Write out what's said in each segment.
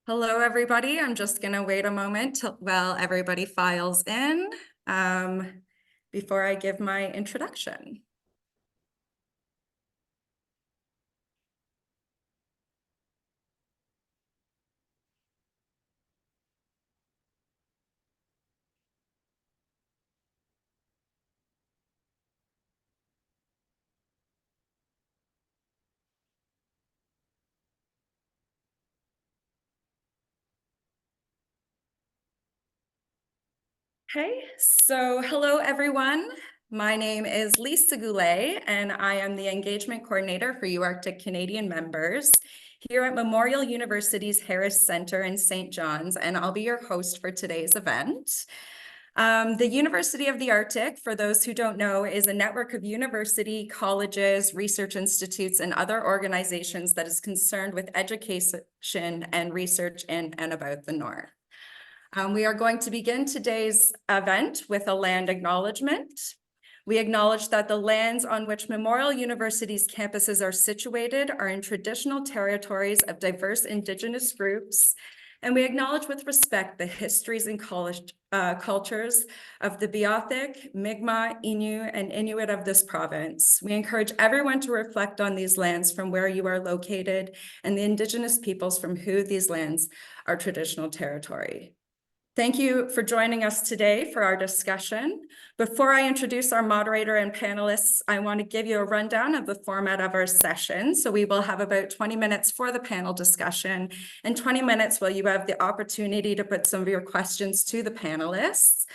Hello, everybody. I'm just going to wait a moment while everybody files in before I give my introduction. Okay, so hello, everyone. My name is Lisa Goulet, and I am the Engagement Coordinator for UArctic Canadian members here at Memorial University's Harris Center in St. John's, and I'll be your host for today's event. The University of the Arctic, for those who don't know, is a network of university, colleges, research institutes, and other organizations that is concerned with education and research in and about the North. We are going to begin today's event with a land acknowledgement. We acknowledge that the lands on which Memorial University's campuses are situated are in traditional territories of diverse Indigenous groups, and we acknowledge with respect the histories and cultures of the Beothuk, Mi'kmaq, Innu, and Inuit of this province. We encourage everyone to reflect on these lands from where you are located and the Indigenous peoples from who these lands are traditional territory. Thank you for joining us today for our discussion. Before I introduce our moderator and panelists, I want to give you a rundown of the format of our session. So we will have about 20 minutes for the panel discussion and 20 minutes where you have the opportunity to put some of your questions to the panelists.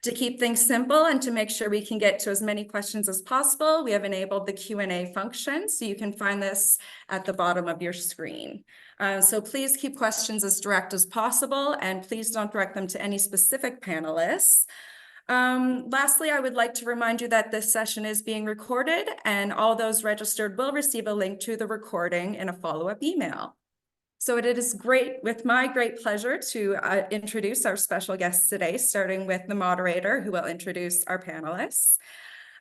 To keep things simple and to make sure we can get to as many questions as possible, we have enabled the Q&A function, so you can find this at the bottom of your screen. So please keep questions as direct as possible, and please don't direct them to any specific panelists. Lastly, I would like to remind you that this session is being recorded, and all those registered will receive a link to the recording in a follow-up email. So it is with my great pleasure to introduce our special guests today, starting with the moderator, who will introduce our panelists.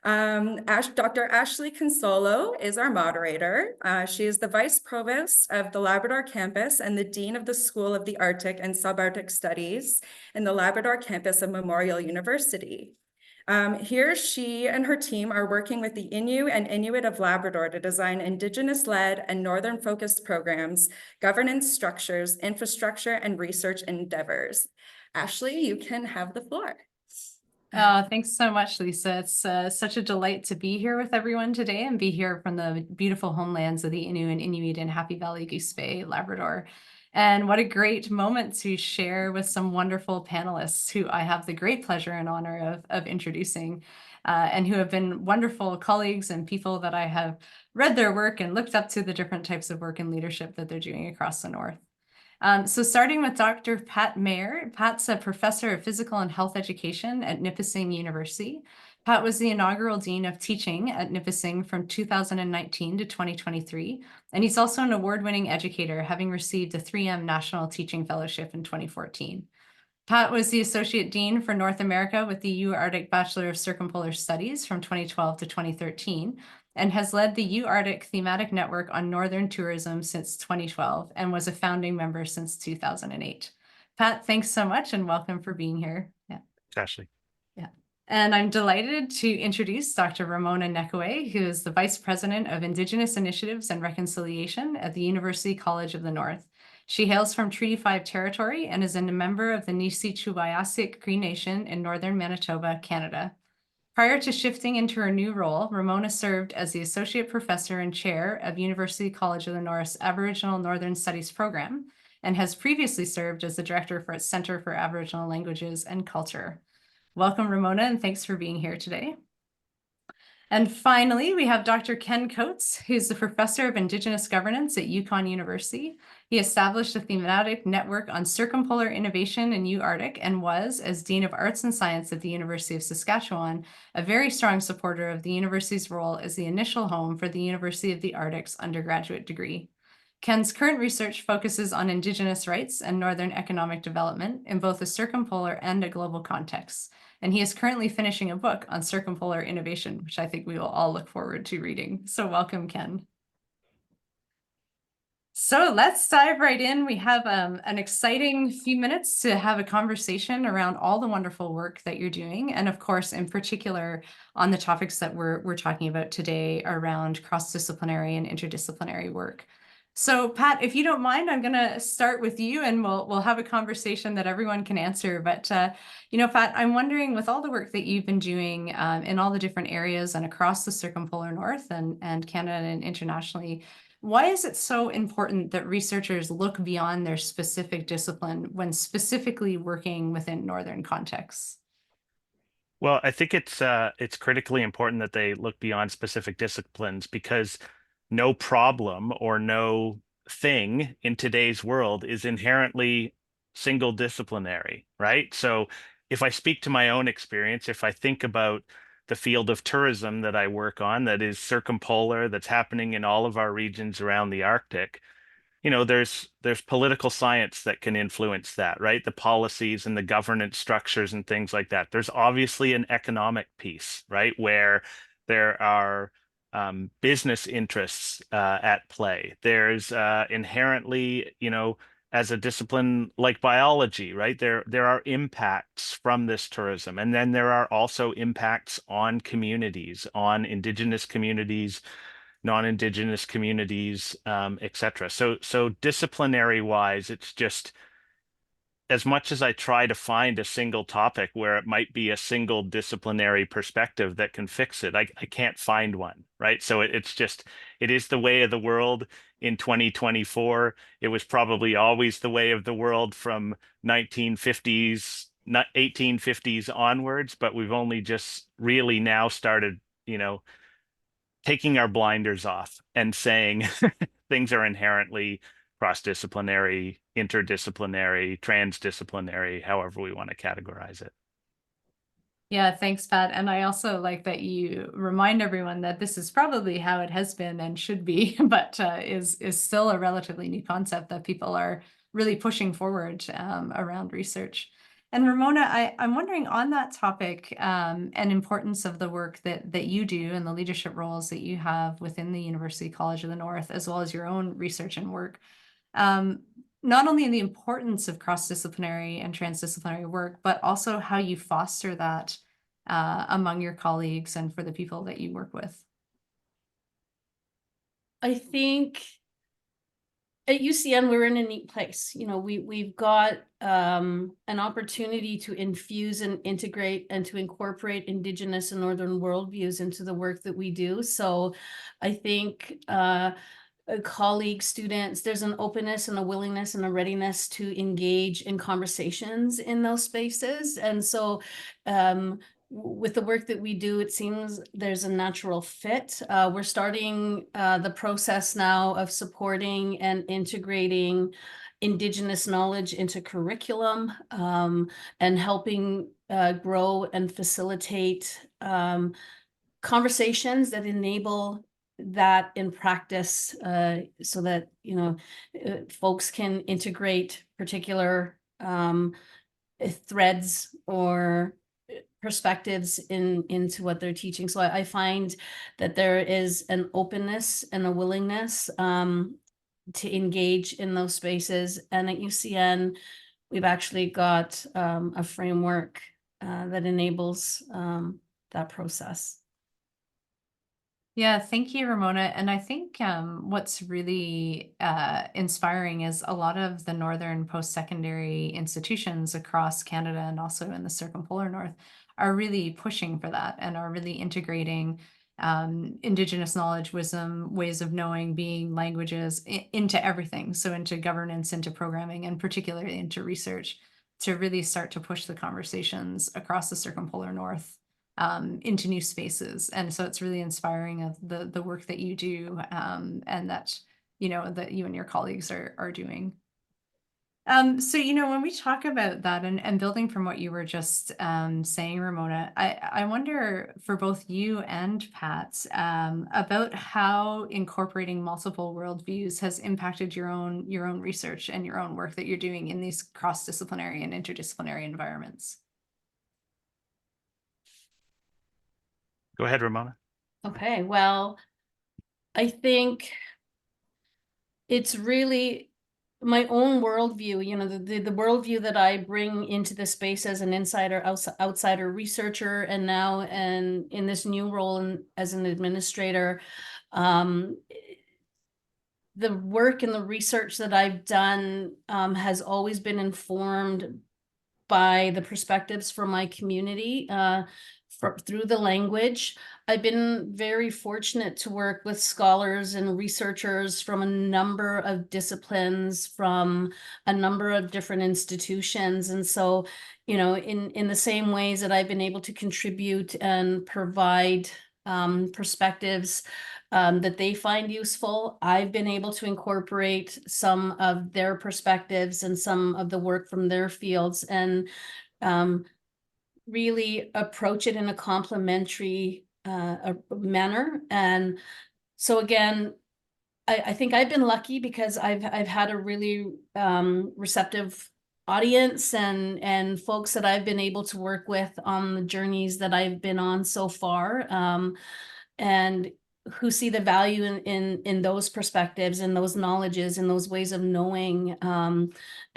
Dr. Ashley Consolo is our moderator. She is the Vice Provost of the Labrador campus and the Dean of the School of the Arctic and Subarctic Studies in the Labrador campus of Memorial University. Here, she and her team are working with the Innu and Inuit of Labrador to design Indigenous-led and Northern-focused programs, governance structures, infrastructure, and research endeavors. Ashley, you can have the floor. Thanks so much, Lisa. It's such a delight to be here with everyone today and be here from the beautiful homelands of the Innu and Inuit in Happy Valley, Goose Bay, Labrador. And what a great moment to share with some wonderful panelists who I have the great pleasure and honor of introducing and who have been wonderful colleagues and people that I have read their work and looked up to the different types of work and leadership that they're doing across the North. So starting with Dr. Pat Mayer. Pat's a professor of physical and health education at Nipissing University. Pat was the inaugural dean of teaching at Nipissing from 2019 to 2023, and he's also an award-winning educator, having received a 3M National Teaching Fellowship in 2014. Pat was the Associate Dean for North America with the UArctic Bachelor of Circumpolar Studies from 2012 to 2013, and has led the UArctic Thematic Network on Northern Tourism since 2012 and was a founding member since 2008. Pat, thanks so much and welcome for being here. Yeah. Ashley. Yeah. And I'm delighted to introduce Dr. Ramona Nekwe, who is the Vice President of Indigenous Initiatives and Reconciliation at the University College of the North. She hails from Treaty 5 territory and is a member of the Nisi-Chubaiasic Cree Nation in northern Manitoba, Canada. Prior to shifting into her new role, Ramona served as the Associate Professor and Chair of University College of the North's Aboriginal Northern Studies program, and has previously served as the Director for its Center for Aboriginal Languages and Culture. Welcome, Ramona, and thanks for being here today. And finally, we have Dr. Ken Coates, who's the Professor of Indigenous Governance at Yukon University. He established a thematic network on circumpolar innovation in UArctic and was, as Dean of Arts and Science at the University of Saskatchewan, a very strong supporter of the university's role as the initial home for the University of the Arctic's undergraduate degree. Ken's current research focuses on Indigenous rights and Northern economic development in both a circumpolar and a global context. And he is currently finishing a book on circumpolar innovation, which I think we will all look forward to reading. So welcome, Ken. So let's dive right in. We have an exciting few minutes to have a conversation around all the wonderful work that you're doing. And of course, in particular, on the topics that we're talking about today around cross-disciplinary and interdisciplinary work. So Pat, if you don't mind, I'm going to start with you and we'll have a conversation that everyone can answer. But, Pat, I'm wondering with all the work that you've been doing in all the different areas and across the circumpolar north and Canada and internationally, why is it so important that researchers look beyond their specific discipline when specifically working within Northern contexts? Well, I think it's critically important that they look beyond specific disciplines because no problem or no thing in today's world is inherently single disciplinary, right? So if I speak to my own experience, if I think about the field of tourism that I work on that is circumpolar, that's happening in all of our regions around the Arctic, there's political science that can influence that, right? The policies and the governance structures and things like that. There's obviously an economic piece, right, where there are business interests at play. There's inherently, as a discipline like biology, right? There are impacts from this tourism, and then there are also impacts on communities, on indigenous communities, non-indigenous communities, etc. So disciplinary wise, it's just as much as I try to find a single topic where it might be a single disciplinary perspective that can fix it, I can't find one, right? So it is the way of the world in 2024. It was probably always the way of the world from 1950s, not 1850s onwards, but we've only just really now started, taking our blinders off and saying things are inherently cross-disciplinary, interdisciplinary, transdisciplinary, however we want to categorize it. Yeah, thanks, Pat. And I also like that you remind everyone that this is probably how it has been and should be, but is still a relatively new concept that people are really pushing forward around research. And Ramona, I'm wondering on that topic and importance of the work that you do and the leadership roles that you have within the University College of the North, as well as your own research and work. Um, Not only the importance of cross-disciplinary and transdisciplinary work, but also how you foster that among your colleagues and for the people that you work with. I think at UCN we're in a neat place. We've got an opportunity to infuse and integrate and to incorporate Indigenous and Northern worldviews into the work that we do. So I think colleagues, students, there's an openness and a willingness and a readiness to engage in conversations in those spaces. And so with the work that we do, it seems there's a natural fit. We're starting the process now of supporting and integrating Indigenous knowledge into curriculum and helping grow and facilitate conversations that enable that in practice so that folks can integrate particular threads or perspectives into what they're teaching. So I find that there is an openness and a willingness to engage in those spaces. And at UCN, we've actually got a framework that enables that process. Yeah, thank you, Ramona. And I think what's really inspiring is a lot of the northern post-secondary institutions across Canada and also in the circumpolar north are really pushing for that and are really integrating Indigenous knowledge, wisdom, ways of knowing, being, languages into everything. So into governance, into programming, and particularly into research to really start to push the conversations across the circumpolar north into new spaces. And so it's really inspiring of the work that you do and that, that you and your colleagues are doing. So, when we talk about that and building from what you were just saying, Ramona, I wonder for both you and Pat about how incorporating multiple worldviews has impacted your own research and your own work that you're doing in these cross-disciplinary and interdisciplinary environments. Go ahead, Ramona. Okay, well, I think it's really my own worldview, you know, the worldview that I bring into the space as an outsider researcher, and now and in this new role as an administrator. The work and the research that I've done has always been informed by the perspectives from my community through the language. I've been very fortunate to work with scholars and researchers from a number of disciplines, from a number of different institutions. And so, you know, in the same ways that I've been able to contribute and provide perspectives that they find useful, I've been able to incorporate some of their perspectives and some of the work from their fields, and really approach it in a complementary manner. And so again, I think I've been lucky because I've had a really receptive audience and folks that I've been able to work with on the journeys that I've been on so far, and who see the value in those perspectives and those knowledges and those ways of knowing. And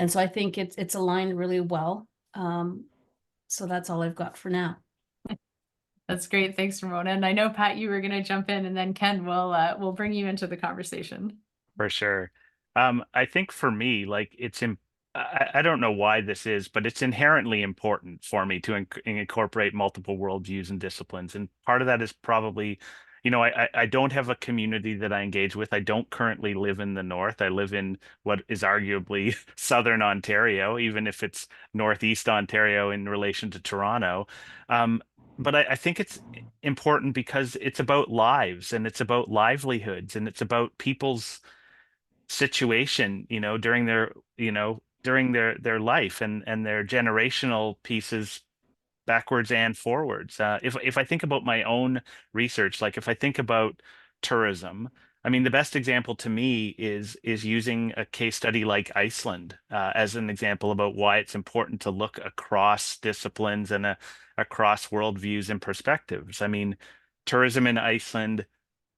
so I think it's aligned really well. So that's all I've got for now. That's great. Thanks, Ramona. And I know, Pat, you were going to jump in, and then Ken will bring you into the conversation. For sure. I think for me, like I don't know why this is, but it's inherently important for me to incorporate multiple worldviews and disciplines. And part of that is probably, you know, I don't have a community that I engage with. I don't currently live in the North. I live in what is arguably Southern Ontario, even if it's Northeast Ontario in relation to Toronto. But I think it's important because it's about lives and it's about livelihoods and it's about people's situation, you know, during their life and their generational pieces backwards and forwards. If I think about my own research, like if I think about tourism, I mean, the best example to me is using a case study like Iceland as an example about why it's important to look across disciplines and across worldviews and perspectives. I mean, tourism in Iceland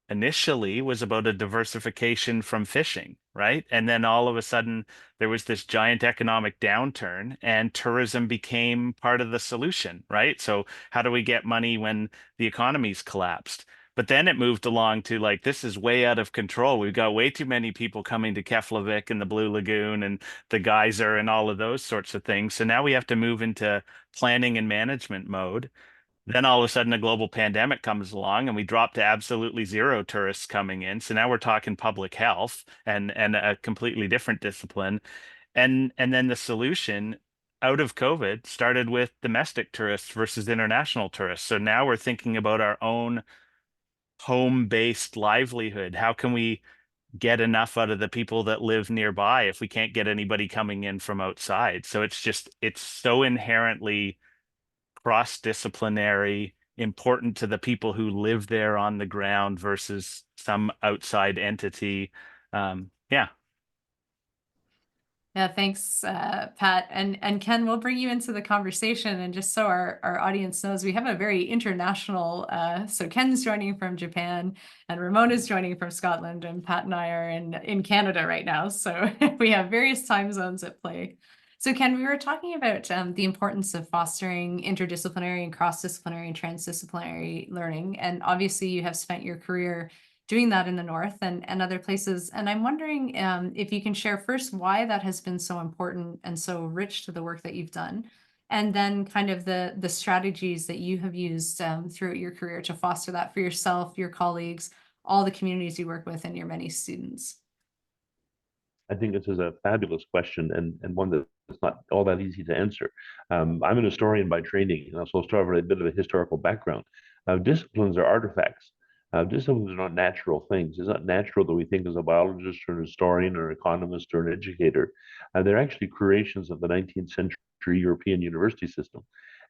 initially was about a diversification from fishing, right? And then all of a sudden there was this giant economic downturn and tourism became part of the solution, right? So how do we get money when the economy's collapsed? But then it moved along to like, this is way out of control. We've got way too many people coming to Keflavik and the Blue Lagoon and the geyser and all of those sorts of things. So now we have to move into planning and management mode. Then all of a sudden a global pandemic comes along and we drop to absolutely zero tourists coming in. So now we're talking public health and a completely different discipline. And then the solution out of COVID started with domestic tourists versus international tourists. So now we're thinking about our own home-based livelihood. How can we get enough out of the people that live nearby if we can't get anybody coming in from outside? So it's so inherently cross-disciplinary, important to the people who live there on the ground versus some outside entity. Yeah. Yeah, thanks, Pat. And Ken, we'll bring you into the conversation. And just so our audience knows, we have a very international, so Ken's joining from Japan and Ramona's joining from Scotland, and Pat and I are in Canada right now. So we have various time zones at play. So Ken, we were talking about the importance of fostering interdisciplinary and cross-disciplinary and transdisciplinary learning. And obviously you have spent your career doing that in the North and other places. And I'm wondering if you can share first why that has been so important and so rich to the work that you've done, and then kind of the strategies that you have used throughout your career to foster that for yourself, your colleagues, all the communities you work with, and your many students. I think this is a fabulous question and one that's not all that easy to answer. I'm an historian by training, and so I'll start with a bit of a historical background. Disciplines are artifacts. Disciplines are not natural things. It's not natural that we think as a biologist or an historian or an economist or an educator. They're actually creations of the 19th century European university system.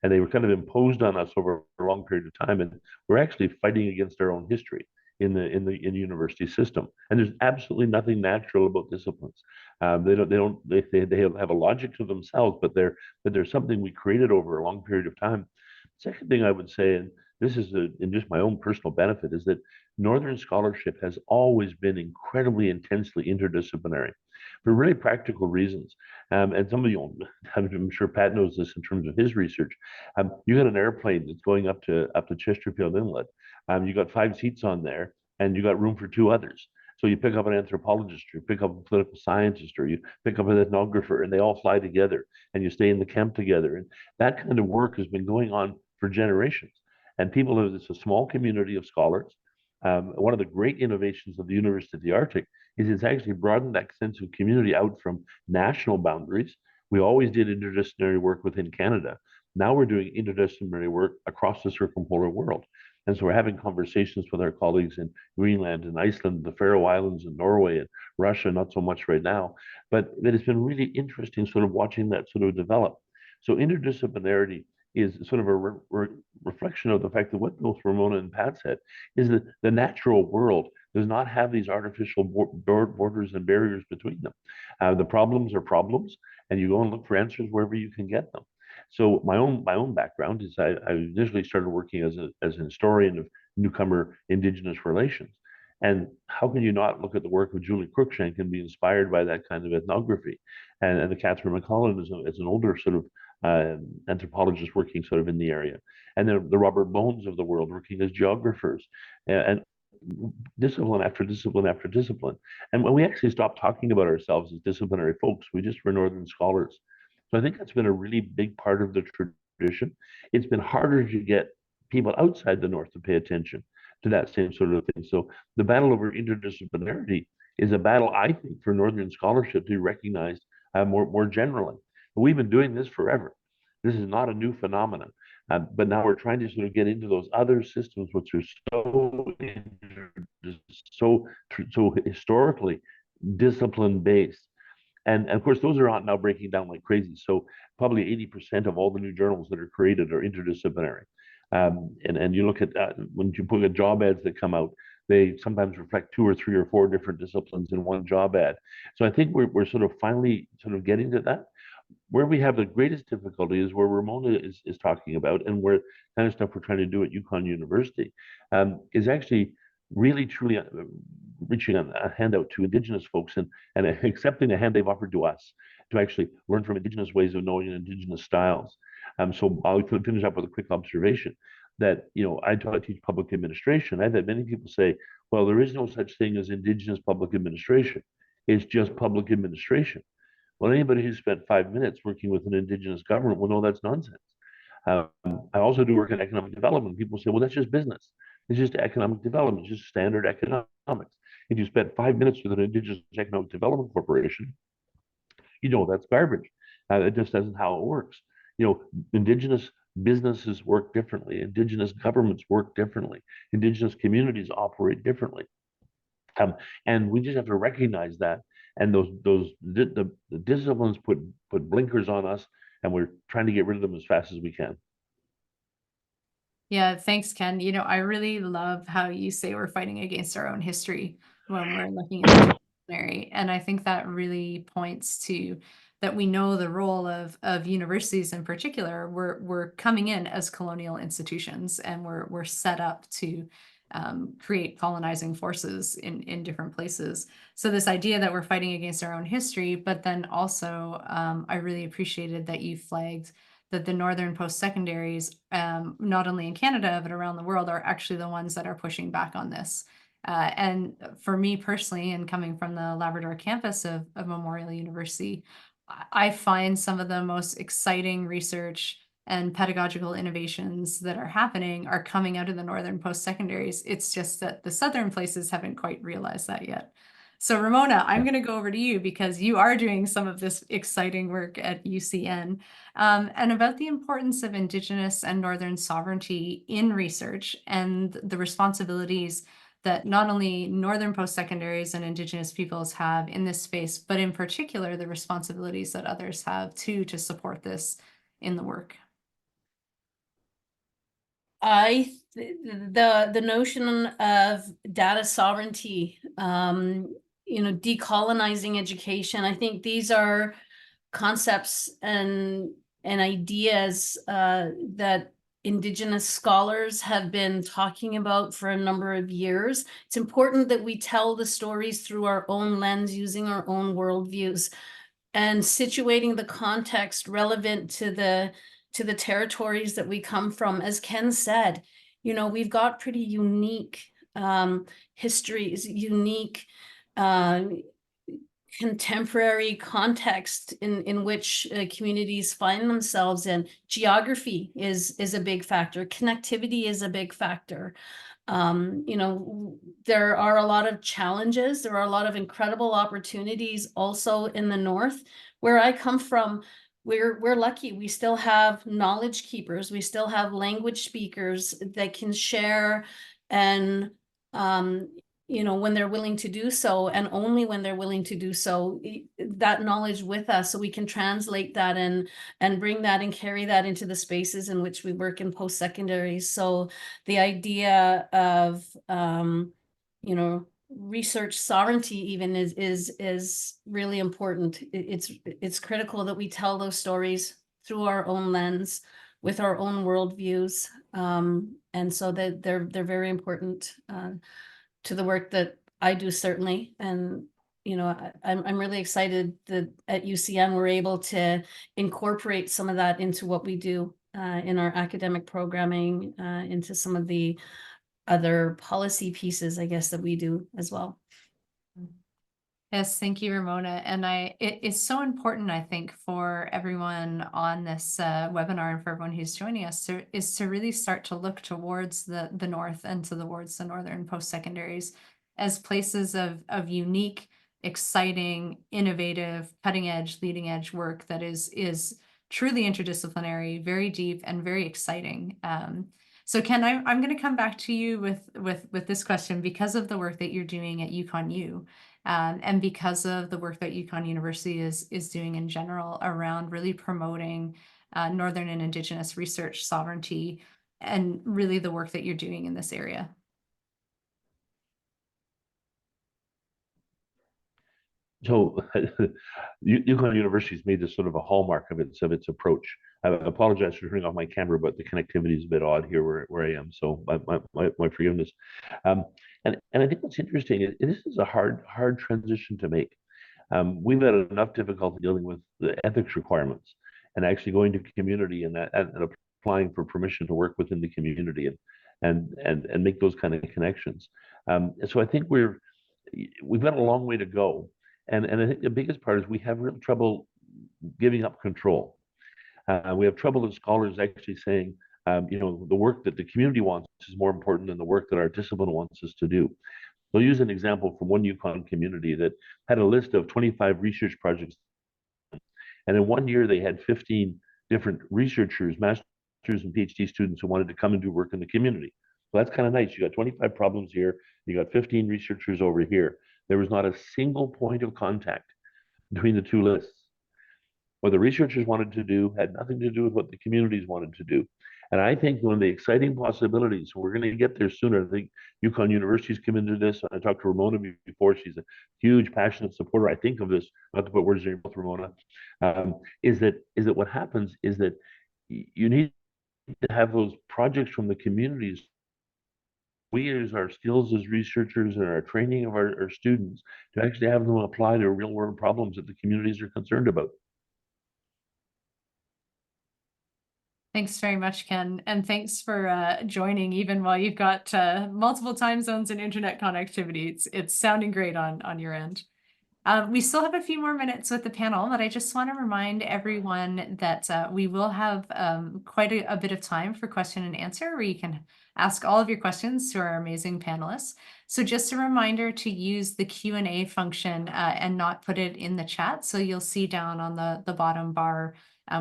And they were kind of imposed on us over a long period of time. And we're actually fighting against our own history in the university system. And there's absolutely nothing natural about disciplines. They have a logic to themselves, but they're something we created over a long period of time. Second thing I would say, and this is in just my own personal benefit, is that Northern scholarship has always been incredibly intensely interdisciplinary for really practical reasons. And some of you, I'm sure Pat knows this in terms of his research. You got an airplane that's going up to Chesterfield Inlet. You got 5 seats on there, and you got room for 2 others. So you pick up an anthropologist, or you pick up a political scientist, or you pick up an ethnographer, and they all fly together, and you stay in the camp together. And that kind of work has been going on for generations. And people, it's a small community of scholars. One of the great innovations of the University of the Arctic is it's actually broadened that sense of community out from national boundaries. We always did interdisciplinary work within Canada. Now we're doing interdisciplinary work across the circumpolar world. And so we're having conversations with our colleagues in Greenland and Iceland, the Faroe Islands and Norway and Russia, not so much right now, but that it's been really interesting sort of watching that sort of develop. So interdisciplinarity is sort of a reflection of the fact that what both Ramona and Pat said is that the natural world does not have these artificial borders and barriers between them. The problems are problems, and you go and look for answers wherever you can get them. So my own background is I initially started working as an historian of newcomer Indigenous relations. And how can you not look at the work of Julie Cruikshank and be inspired by that kind of ethnography? And the Catherine McCollum is an older sort of anthropologists working sort of in the area, and then the Robert Bones of the world working as geographers, and discipline after discipline after discipline. And when we actually stopped talking about ourselves as disciplinary folks, we just were Northern scholars. So I think that's been a really big part of the tradition. It's been harder to get people outside the North to pay attention to that same sort of thing. So the battle over interdisciplinarity is a battle, I think, for Northern scholarship to be recognized more generally. We've been doing this forever. This is not a new phenomenon. But now we're trying to sort of get into those other systems which are so historically discipline based. And of course, those are now breaking down like crazy. So probably 80% of all the new journals that are created are interdisciplinary. And you look at when you put job ads that come out, they sometimes reflect 2 or 3 or 4 different disciplines in one job ad. So I think we're sort of finally sort of getting to that. Where we have the greatest difficulty is where Ramona is talking about, and where kind of stuff we're trying to do at Yukon University is actually really truly reaching a hand out to Indigenous folks and accepting a hand they've offered to us to actually learn from Indigenous ways of knowing and Indigenous styles. So I'll finish up with a quick observation that, I teach public administration. I've had many people say, well, there is no such thing as Indigenous public administration. It's just public administration. Well, anybody who spent 5 minutes working with an Indigenous government will know that's nonsense. I also do work in economic development. People say, well, that's just business. It's just economic development. It's just standard economics. If you spent 5 minutes with an Indigenous Economic Development Corporation, that's garbage. It just isn't how it works. Indigenous businesses work differently. Indigenous governments work differently. Indigenous communities operate differently. And we just have to recognize that. And the disciplines put blinkers on us, and we're trying to get rid of them as fast as we can. Yeah, thanks, Ken. I really love how you say we're fighting against our own history when we're looking at the dictionary. And I think that really points to that we know the role of universities in particular. We're coming in as colonial institutions, and we're set up to create colonizing forces in different places. So this idea that we're fighting against our own history, but then also I really appreciated that you flagged that the Northern post-secondaries, not only in Canada, but around the world, are actually the ones that are pushing back on this. And for me personally, and coming from the Labrador campus of Memorial University, I find some of the most exciting research and pedagogical innovations that are happening are coming out of the Northern post-secondaries. It's just that the Southern places haven't quite realized that yet. So Ramona, I'm going to go over to you because you are doing some of this exciting work at UCN, and about the importance of Indigenous and Northern sovereignty in research and the responsibilities that not only Northern post-secondaries and Indigenous peoples have in this space, but in particular, the responsibilities that others have too to support this in the work. The notion of data sovereignty, decolonizing education, I think these are concepts and ideas that Indigenous scholars have been talking about for a number of years. It's important that we tell the stories through our own lens, using our own worldviews, and situating the context relevant to the territories that we come from. As Ken said, you know, we've got pretty unique histories, unique contemporary context in which communities find themselves in. Geography is a big factor. Connectivity is a big factor. You know, there are a lot of challenges. There are a lot of incredible opportunities also in the north. Where I come from, we're lucky. We still have knowledge keepers. We still have language speakers that can share, and you know, when they're willing to do so, and only when they're willing to do so, that knowledge with us, so we can translate that and bring that and carry that into the spaces in which we work in post-secondary. So the idea of you know, research sovereignty even is really important. It's critical that we tell those stories through our own lens, with our own worldviews, and so that they're very important to the work that I do, certainly. And you know, I'm really excited that at UCN we're able to incorporate some of that into what we do in our academic programming, into some of the other policy pieces, I guess, that we do as well. Yes, thank you, Ramona. And it's so important, I think, for everyone on this webinar and for everyone who's joining us is to really start to look towards the north and towards the northern post-secondaries as places of unique, exciting, innovative, cutting edge, leading edge work that is truly interdisciplinary, very deep, and very exciting. So Ken, I'm going to come back to you with this question because of the work that you're doing at UConn. And because of the work that UConn University is doing in general around really promoting Northern and Indigenous research sovereignty, and really the work that you're doing in this area. So UConn University has made this sort of a hallmark of its approach. I apologize for turning off my camera, but the connectivity is a bit odd here where I am. So my forgiveness. And I think what's interesting is this is a hard transition to make. We've had enough difficulty dealing with the ethics requirements and actually going to community and applying for permission to work within the community and make those kind of connections. So I think we've got a long way to go. And I think the biggest part is we have real trouble giving up control. We have trouble with scholars actually saying, you know, the work that the community wants is more important than the work that our discipline wants us to do. We'll use an example from one UConn community that had a list of 25 research projects. And in 1 year, they had 15 different researchers, master's and PhD students who wanted to come and do work in the community. So that's kind of nice. You got 25 problems here. You got 15 researchers over here. There was not a single point of contact between the two lists. What the researchers wanted to do had nothing to do with what the communities wanted to do. And I think one of the exciting possibilities, we're going to get there sooner. I think UConn University's come into this. I talked to Ramona before. She's a huge, passionate supporter, I think, of this. Not to put words in your mouth, Ramona. Is that what happens is that you need to have those projects from the communities. We use our skills as researchers and our training of our students to actually have them apply to real world problems that the communities are concerned about. Thanks very much, Ken. And thanks for joining even while you've got multiple time zones and internet connectivity. It's sounding great on your end. We still have a few more minutes with the panel, but I just want to remind everyone that we will have quite a bit of time for question and answer, where you can ask all of your questions to our amazing panelists. So just a reminder to use the Q&A function and not put it in the chat. So you'll see down on the bottom bar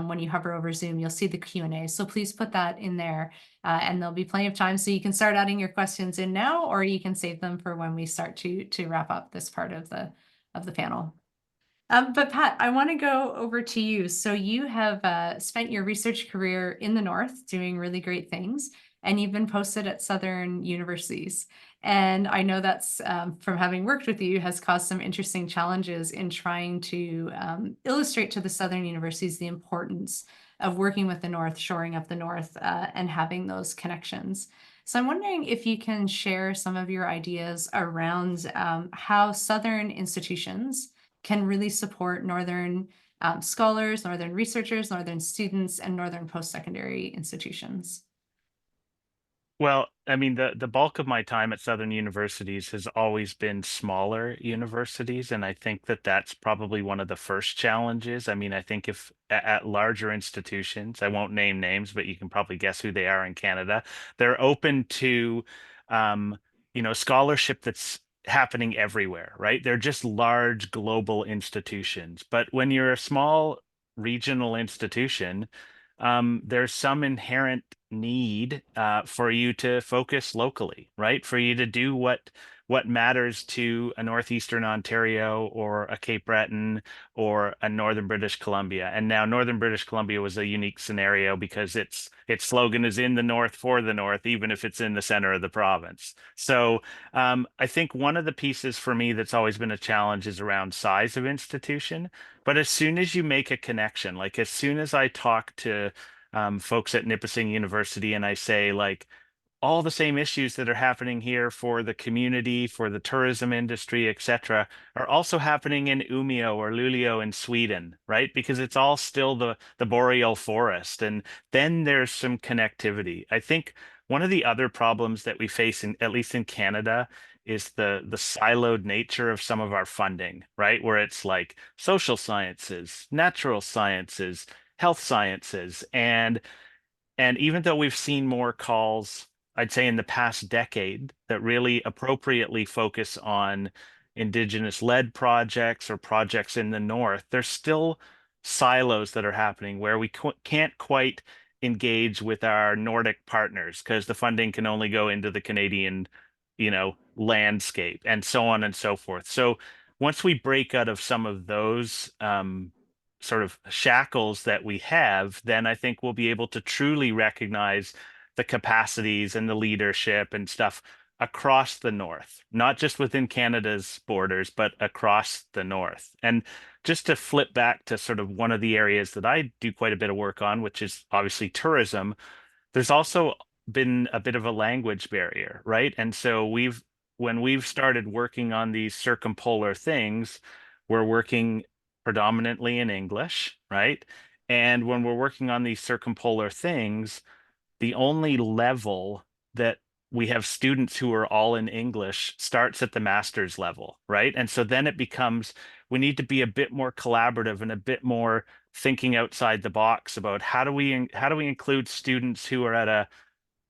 when you hover over Zoom, you'll see the Q&A. So please put that in there and there'll be plenty of time. So you can start adding your questions in now, or you can save them for when we start to wrap up this part of the panel. But Pat, I want to go over to you. So you have spent your research career in the North doing really great things, and you've been posted at Southern universities. And I know that's from having worked with you has caused some interesting challenges in trying to illustrate to the Southern universities the importance working with the North, shoring up the North, and having those connections. So I'm wondering if you can share some of your ideas around how Southern institutions can really support Northern scholars, Northern researchers, Northern students, and Northern post-secondary institutions. Well, I mean, the bulk of my time at Southern universities has always been smaller universities, and I think that that's probably one of the first challenges. I mean, I think if at larger institutions, I won't name names, but you can probably guess who they are in Canada, they're open to, scholarship that's happening everywhere, right? They're just large global institutions. But when you're a small regional institution, there's some inherent need for you to focus locally, right? For you to do what matters to a Northeastern Ontario or a Cape Breton or a Northern British Columbia. And now Northern British Columbia was a unique scenario because its slogan is in the North for the North, even if it's in the center of the province. So I think one of the pieces for me that's always been a challenge is around size of institution. But as soon as you make a connection, like as soon as I talk to folks at Nipissing University and I say, like, all the same issues that are happening here for the community, for the tourism industry, etc., are also happening in Umeå or Luleå in Sweden, right? Because it's all still the boreal forest. And then there's some connectivity. I think one of the other problems that we face, in, at least in Canada, is the siloed nature of some of our funding, right? Where it's like social sciences, natural sciences, health sciences, and even though we've seen more calls, I'd say in the past decade, that really appropriately focus on Indigenous-led projects or projects in the North, there's still silos that are happening where we can't quite engage with our Nordic partners because the funding can only go into the Canadian, landscape and so on and so forth. So once we break out of some of those sort of shackles that we have, then I think we'll be able to truly recognize the capacities and the leadership and stuff across the North, not just within Canada's borders, but across the North. And just to flip back to sort of one of the areas that I do quite a bit of work on, which is obviously tourism, there's also been a bit of a language barrier, right? And so when we've started working on these circumpolar things, we're working predominantly in English, right? And when we're working on these circumpolar things, the only level that we have students who are all in English starts at the master's level, right? And so then it becomes, we need to be a bit more collaborative and a bit more thinking outside the box about how do we include students who are at a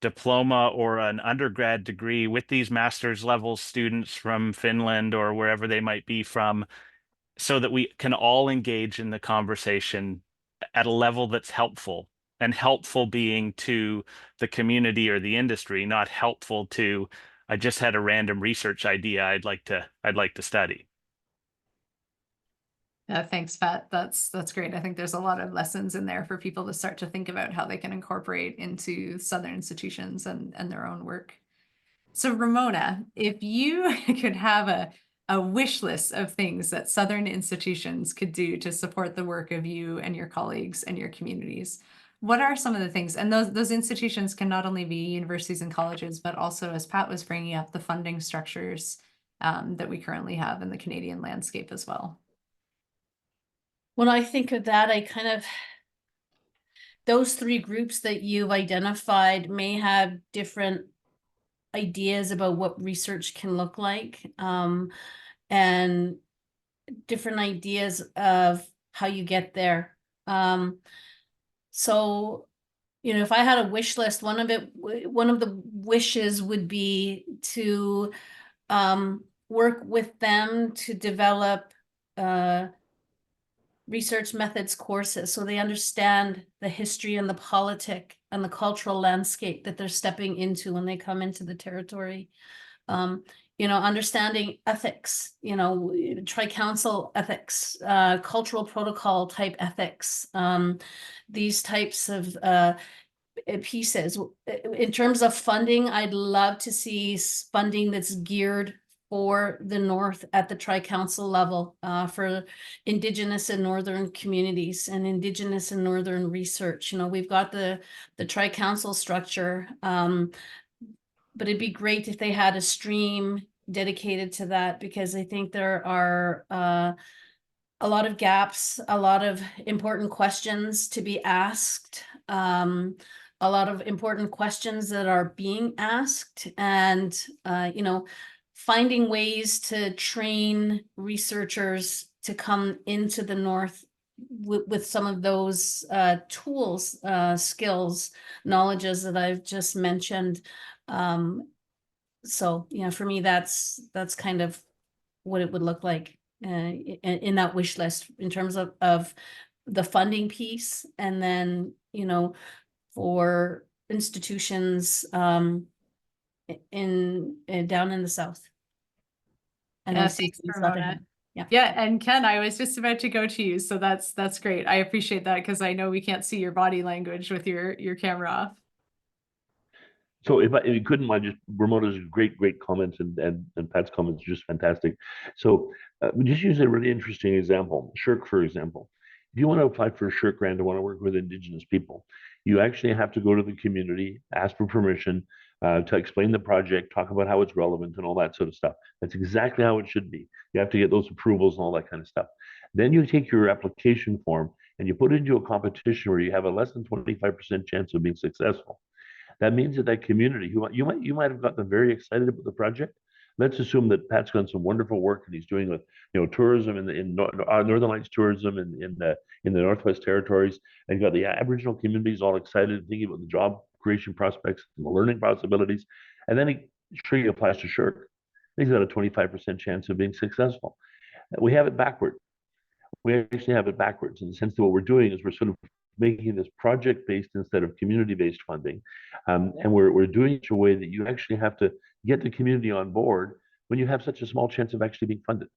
diploma or an undergrad degree with these master's level students from Finland or wherever they might be from, so that we can all engage in the conversation at a level that's helpful, and helpful being to the community or the industry, not helpful to, I just had a random research idea I'd like to study. Thanks, Pat. That's great. I think there's a lot of lessons in there for people to start to think about how they can incorporate into Southern institutions and their own work. So Ramona, if you could have a wish list of things that Southern institutions could do to support the work of you and your colleagues and your communities, what are some of the things? And those institutions can not only be universities and colleges, but also, as Pat was bringing up, the funding structures that we currently have in the Canadian landscape as well. When I think of that, those three groups that you've identified may have different ideas about what research can look like, and different ideas of how you get there. So, if I had a wish list, one of the wishes would be to work with them to develop research methods courses so they understand the history and the politic and the cultural landscape that they're stepping into when they come into the territory. Understanding ethics, tri-council ethics, cultural protocol type ethics, these types of pieces. In terms of funding, I'd love to see funding that's geared for the North at the Tri-Council level, for Indigenous and Northern communities and Indigenous and Northern research. You know, we've got the Tri-Council structure, but it'd be great if they had a stream dedicated to that, because I think there are a lot of gaps, a lot of important questions to be asked, a lot of important questions that are being asked, and you know, finding ways to train researchers to come into the North with some of those tools, skills, knowledges that I've just mentioned. So, you know, for me, that's kind of what it would look like in that wish list in terms of the funding piece, and then, you know, for institutions in down in the South. And Yeah, I see thanks, some Ramona. Southern- Yeah. Yeah, and Ken, I was just about to go to you, so that's great. I appreciate that, because I know we can't see your body language with your camera off. So if you couldn't mind, just Ramona's great comments and Pat's comments are just fantastic. So we just use a really interesting example, SHIRK, for example. If you want to apply for a SHIRK grant and want to work with Indigenous people, you actually have to go to the community, ask for permission to explain the project, talk about how it's relevant and all that sort of stuff. That's exactly how it should be. You have to get those approvals and all that kind of stuff. Then you take your application form and you put it into a competition where you have a less than 25% chance of being successful. That means that that community, who you might have gotten very excited about the project. Let's assume that Pat's done some wonderful work and he's doing with tourism in Northern Lights tourism in the Northwest Territories, and you got the Aboriginal communities all excited, thinking about the job creation prospects and the learning possibilities, and then he applies to SHIRK. He's got a 25% chance of being successful. We have it backward. We actually have it backwards in the sense that what we're doing is we're sort of making this project-based instead of community-based funding. And we're doing it in a way that you actually have to get the community on board when you have such a small chance of actually being funded.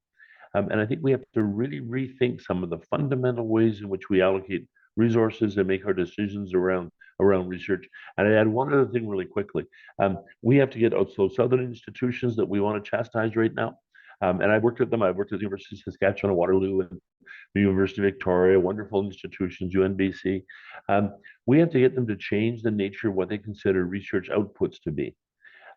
And I think we have to really rethink some of the fundamental ways in which we allocate resources and make our decisions around research. And I add one other thing really quickly. We have to get also Southern institutions that we want to chastise right now. And I've worked with them. I've worked at the University of Saskatchewan and Waterloo and the University of Victoria, wonderful institutions, UNBC. We have to get them to change the nature of what they consider research outputs to be.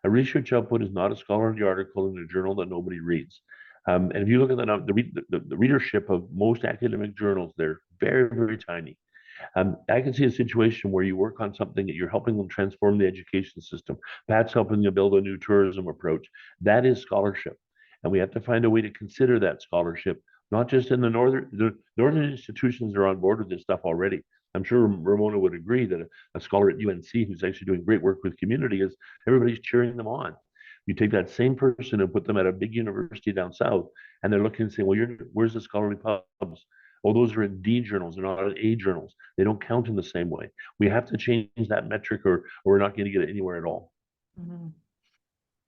A research output is not a scholarly article in a journal that nobody reads. And if you look at the readership of most academic journals, they're very tiny. I can see a situation where you work on something that you're helping them transform the education system. Pat's helping you build a new tourism approach. That is scholarship. And we have to find a way to consider that scholarship, not just in the northern institutions are on board with this stuff already. I'm sure Ramona would agree that a scholar at UNC who's actually doing great work with community is everybody's cheering them on. You take that same person and put them at a big university down south, and they're looking and saying, well, where's the scholarly pubs? Oh, those are in D journals, they're not in A journals. They don't count in the same way. We have to change that metric or we're not going to get it anywhere at all. Mm-hmm.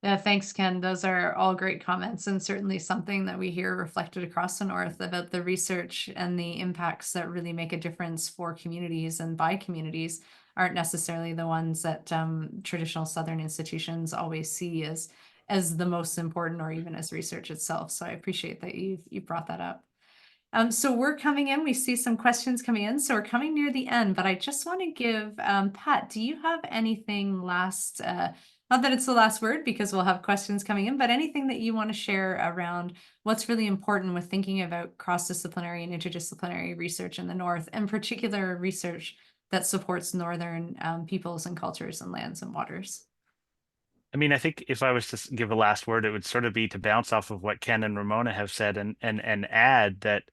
Yeah, thanks, Ken. Those are all great comments, and certainly something that we hear reflected across the North about the research and the impacts that really make a difference for communities and by communities aren't necessarily the ones that traditional Southern institutions always see as the most important, or even as research itself. So I appreciate that you brought that up. So we're coming in, we see some questions coming in, so we're coming near the end, but I just want to give, Pat, do you have anything last, not that it's the last word because we'll have questions coming in, but anything that you want to share around what's really important with thinking about cross-disciplinary and interdisciplinary research in the North, and particular research that supports Northern peoples and cultures and lands and waters? I mean, I think if I was to give a last word, it would sort of be to bounce off of what Ken and Ramona have said and add that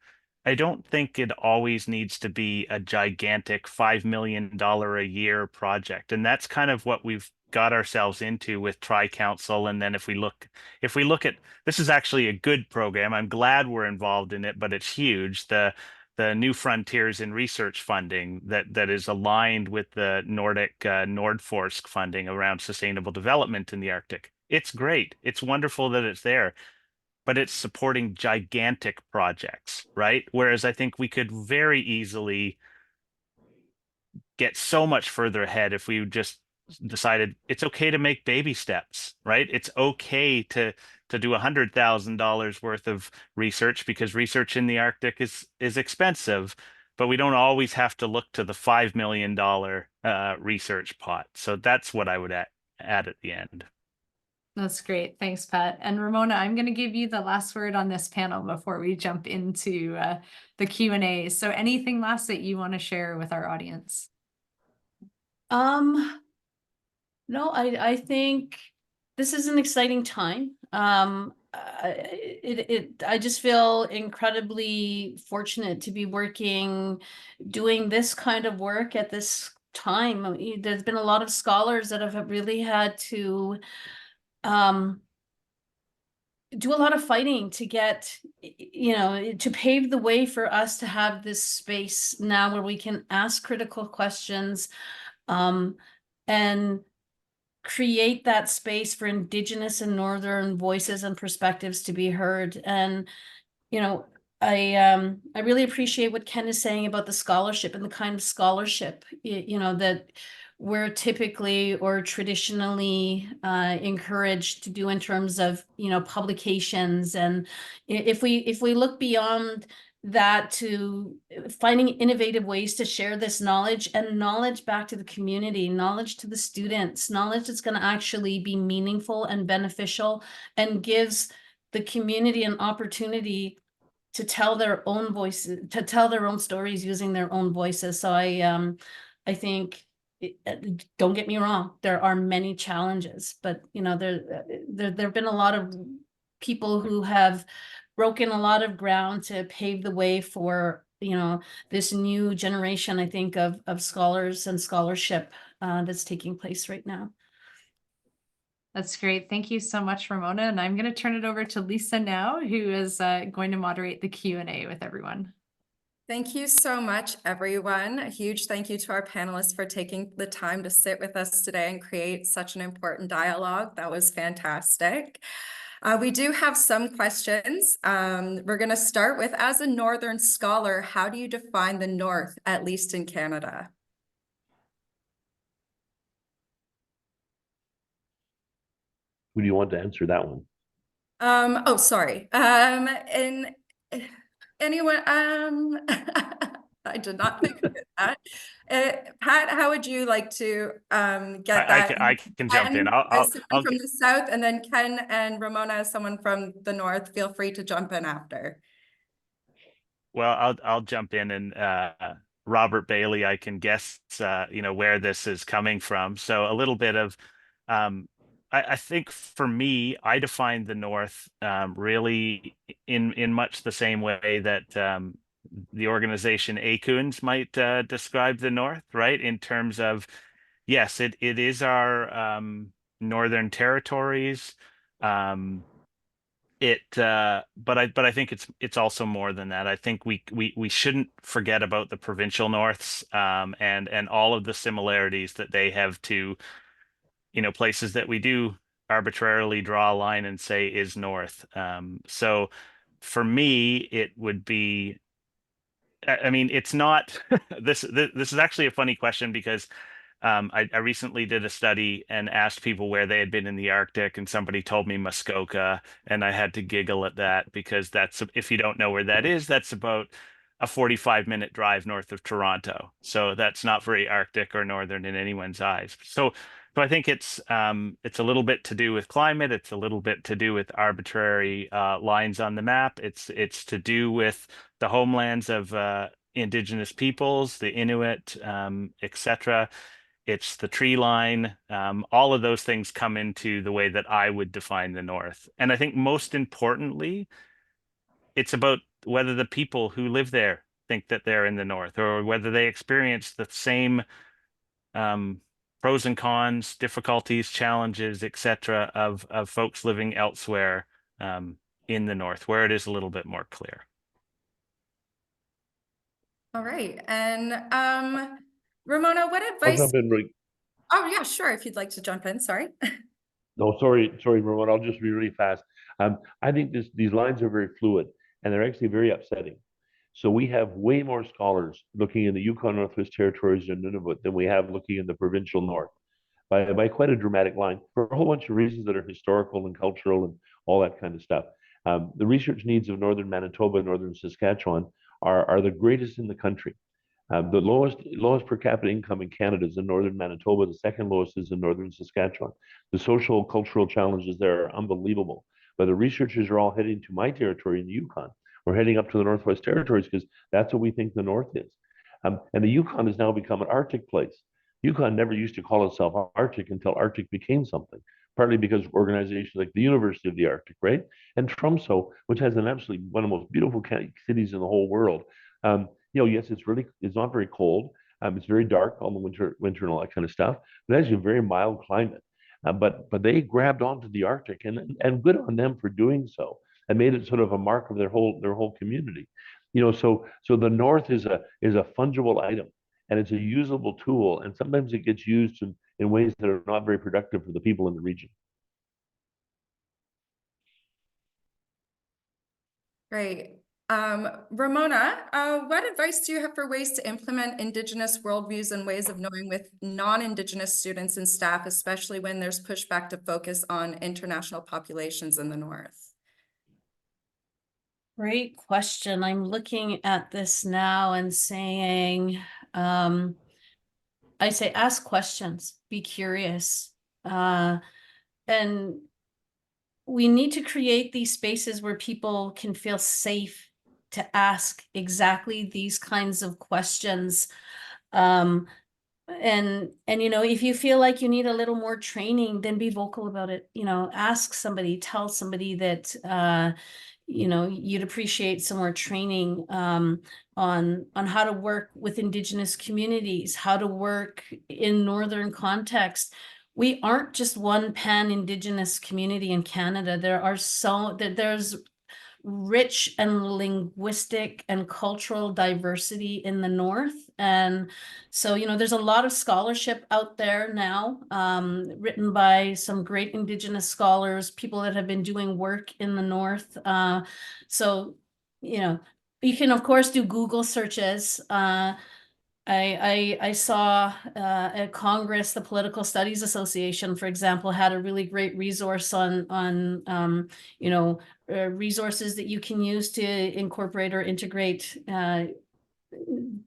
I don't think it always needs to be a gigantic $5 million a year project. And that's kind of what we've got ourselves into with Tri-Council. And then if we look at, this is actually a good program. I'm glad we're involved in it, but it's huge. The New Frontiers in Research funding that is aligned with the Nordic Nordforsk funding around sustainable development in the Arctic. It's great. It's wonderful that it's there, but it's supporting gigantic projects, right? Whereas I think we could very easily get so much further ahead if we just decided it's okay to make baby steps, right? It's okay to to do $100,000 worth of research because research in the Arctic is expensive, but we don't always have to look to the $5 million research pot. So that's what I would add at the end. That's great. Thanks, Pat. And Ramona, I'm going to give you the last word on this panel before we jump into the Q&A. So anything last that you want to share with our audience? No, I think this is an exciting time. I just feel incredibly fortunate to be doing this kind of work at this time. There's been a lot of scholars that have really had to do a lot of fighting to get, to pave the way for us to have this space now where we can ask critical questions, and create that space for Indigenous and Northern voices and perspectives to be heard. And, I really appreciate what Ken is saying about the scholarship and the kind of scholarship, that we're typically or traditionally encouraged to do in terms of, publications. And if we look beyond that to finding innovative ways to share this knowledge and knowledge back to the community, knowledge to the students, knowledge that's going to actually be meaningful and beneficial and gives the community an opportunity to tell their own voices, to tell their own stories using their own voices. So I think, don't get me wrong, there are many challenges, but there've been a lot of people who have broken a lot of ground to pave the way for this new generation, I think, of scholars and scholarship that's taking place right now. That's great. Thank you so much, Ramona. And I'm going to turn it over to Lisa now, who is going to moderate the Q&A with everyone. Thank you so much, everyone. A huge thank you to our panelists for taking the time to sit with us today and create such an important dialogue. That was fantastic. We do have some questions. We're going to start with, as a Northern scholar, how do you define the North, at least in Canada? Who do you want to answer that one? Oh, sorry. And anyone, I did not think of that. Pat, how would you like to get that? I can jump in. As someone from the South, and then Ken and Ramona, as someone from the North, feel free to jump in after. Well, I'll jump in, and Robert Bailey, I can guess where this is coming from. So a little bit of I think for me, I define the North really in much the same way that the organization ACUNS might describe the North, right? In terms of, yes, it is our northern territories. But I think it's also more than that. I think we shouldn't forget about the provincial Norths and all of the similarities that they have to places that we do arbitrarily draw a line and say is North. So for me, it would be, I mean, it's not this is actually a funny question because I recently did a study and asked people where they had been in the Arctic, and somebody told me Muskoka, and I had to giggle at that because that's, if you don't know where that is, that's about a 45-minute drive north of Toronto. So that's not very Arctic or northern in anyone's eyes. So I think it's a little bit to do with climate. It's a little bit to do with arbitrary lines on the map. It's to do with the homelands of Indigenous peoples, the Inuit, etc. It's the tree line. All of those things come into the way that I would define the North. And I think most importantly, it's about whether the people who live there think that they're in the North, or whether they experience the same pros and cons, difficulties, challenges, etc. of folks living elsewhere in the North, where it is a little bit more clear. All right. And Ramona, what I'll advice? jump in really. Oh, yeah, sure. If you'd like to jump in, sorry. No, sorry, Ramon. I'll just be really fast. I think these lines are very fluid, and they're actually very upsetting. So we have way more scholars looking in the Yukon Northwest Territories and Nunavut than we have looking in the provincial North, by quite a dramatic line, for a whole bunch of reasons that are historical and cultural and all that kind of stuff. The research needs of northern Manitoba and northern Saskatchewan are the greatest in the country. The lowest per capita income in Canada is in northern Manitoba. The second lowest is in northern Saskatchewan. The social cultural challenges there are unbelievable. But the researchers are all heading to my territory in the Yukon. We're heading up to the Northwest Territories because that's what we think the North is. And the Yukon has now become an Arctic place. Yukon never used to call itself Arctic until Arctic became something, partly because of organizations like the University of the Arctic, right? And Tromsø, which has an absolutely one of the most beautiful cities in the whole world. Yes, it's not very cold. It's very dark all the winter and all that kind of stuff. But it has a very mild climate. But they grabbed onto the Arctic, and good on them for doing so, and made it sort of a mark of their whole community. So the North is a fungible item, and it's a usable tool, and sometimes it gets used in ways that are not very productive for the people in the region. Great. Ramona, what advice do you have for ways to implement Indigenous worldviews and ways of knowing with non-Indigenous students and staff, especially when there's pushback to focus on international populations in the North? Great question. I'm looking at this now and saying, I say, ask questions, be curious. And we need to create these spaces where people can feel safe to ask exactly these kinds of questions. And if you feel like you need a little more training, then be vocal about it. Ask somebody, tell somebody that you'd appreciate some more training on how to work with Indigenous communities, how to work in Northern context. We aren't just one pan-Indigenous community in Canada. There's rich and linguistic and cultural diversity in the North. And so, there's a lot of scholarship out there now, written by some great Indigenous scholars, people that have been doing work in the North. So, you can, of course, do Google searches. I saw at Congress, the Political Studies Association, for example, had a really great resource on resources that you can use to incorporate or integrate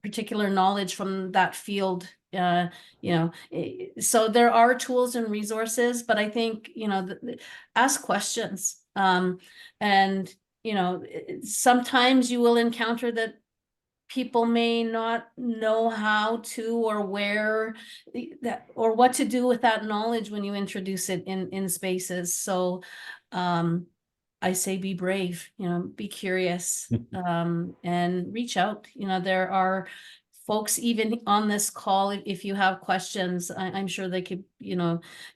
particular knowledge from that field. So there are tools and resources, but I think, ask questions. And sometimes you will encounter that people may not know how to or where that or what to do with that knowledge when you introduce it in spaces. So I say be brave, be curious, and reach out. There are folks even on this call, if you have questions, I'm sure they could,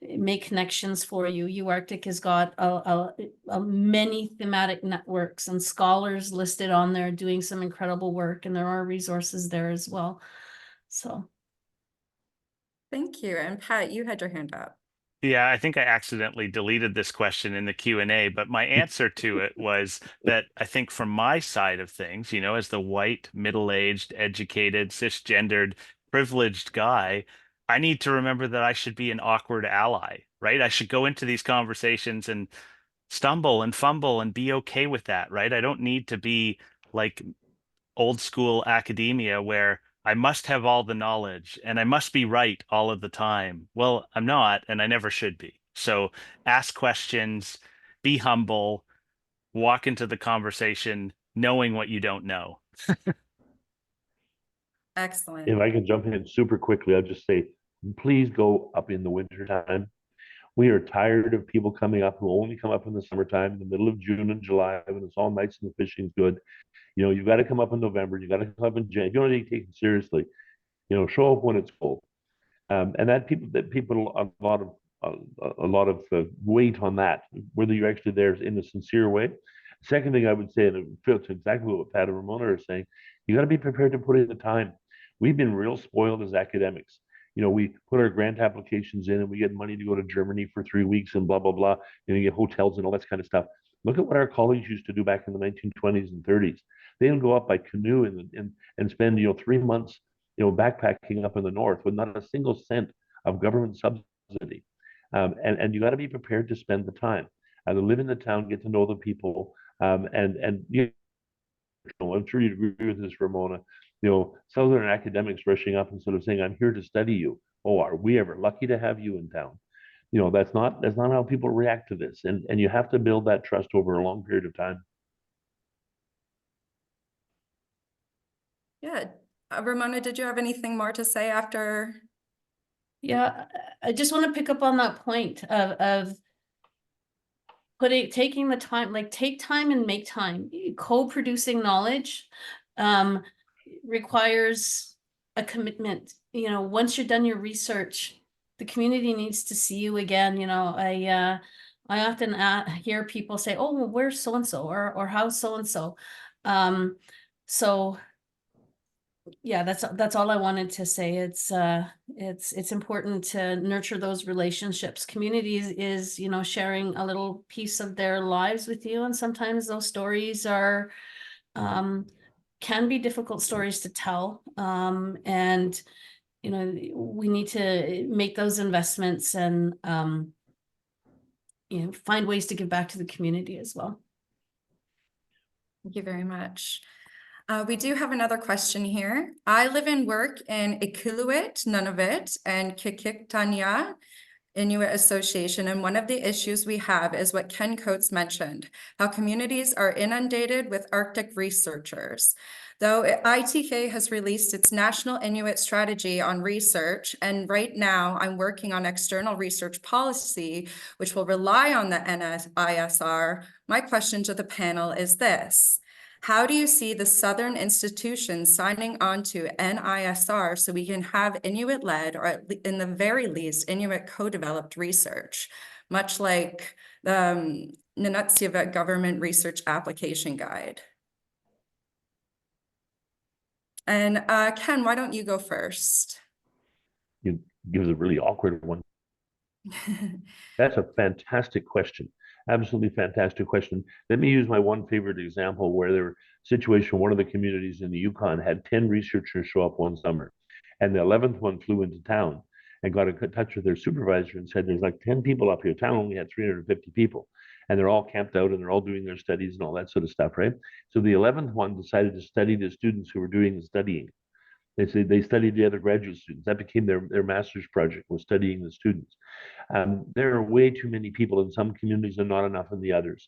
make connections for you. UArctic has got a many thematic networks and scholars listed on there doing some incredible work, and there are resources there as well. So. Thank you. And Pat, you had your hand up. Yeah, I think I accidentally deleted this question in the Q&A, but my answer to it was that I think from my side of things, as the white, middle-aged, educated, cisgendered, privileged guy, I need to remember that I should be an awkward ally, right? I should go into these conversations and stumble and fumble and be okay with that, right? I don't need to be like old school academia where I must have all the knowledge and I must be right all of the time. Well, I'm not, and I never should be. So ask questions, be humble, walk into the conversation knowing what you don't know. Excellent. If I can jump in super quickly, I'll just say, please go up in the winter time. We are tired of people coming up who only come up in the summertime, in the middle of June and July, when it's all nice and the fishing's good. You've got to come up in November. You got to come up in January. If you want to take it seriously, show up when it's cold. And that people a lot of weight on that, whether you're actually there in a sincere way. Second thing I would say, and it feels exactly what Pat and Ramona are saying, you got to be prepared to put in the time. We've been real spoiled as academics. We put our grant applications in and we get money to go to Germany for 3 weeks and blah, blah, blah. You get hotels and all that kind of stuff. Look at what our colleagues used to do back in the 1920s and 30s. They would go up by canoe and spend, 3 months, backpacking up in the North with not a single cent of government subsidy. And you got to be prepared to spend the time. to live in the town, get to know the people, and you know, I'm sure you'd agree with this, Ramona. You know, Southern academics rushing up and sort of saying, "I'm here to study you." Oh, are we ever lucky to have you in town? You know, that's not how people react to this, and you have to build that trust over a long period of time. Yeah. Ramona, did you have anything more to say after? Yeah, I just want to pick up on that point of taking the time, like take time and make time. Co-producing knowledge requires a commitment. You know, once you're done your research, the community needs to see you again. You know, I often hear people say, "Oh, well, where's so and so?" or "How's so and so?" So yeah, that's all I wanted to say. It's important to nurture those relationships. Communities is, you know, sharing a little piece of their lives with you, and sometimes those stories are can be difficult stories to tell. And you know, we need to make those investments and you know, find ways to give back to the community as well. Thank you very much. We do have another question here. I live and work in Iqaluit, Nunavut, and Qikiqtanya Inuit Association, and one of the issues we have is what Ken Coates mentioned, how communities are inundated with Arctic researchers. Though ITK has released its National Inuit Strategy on research, and right now I'm working on external research policy, which will rely on the NISR. My question to the panel is this: how do you see the Southern institutions signing on to NISR so we can have Inuit-led, or in the very least, Inuit co-developed research, much like the Nunatsiavut Government Research Application Guide? And Ken, why don't you go first? You give us a really awkward one. That's a fantastic question. Absolutely fantastic question. Let me use my one favorite example where there was a situation, one of the communities in the Yukon had 10 researchers show up one summer, and the 11th one flew into town and got in touch with their supervisor and said, "There's like 10 people up here. Town only had 350 people, and they're all camped out and they're all doing their studies and all that sort of stuff," right? So the 11th one decided to study the students who were doing the studying. They studied the other graduate students. That became their master's project, was studying the students. There are way too many people in some communities and not enough in the others.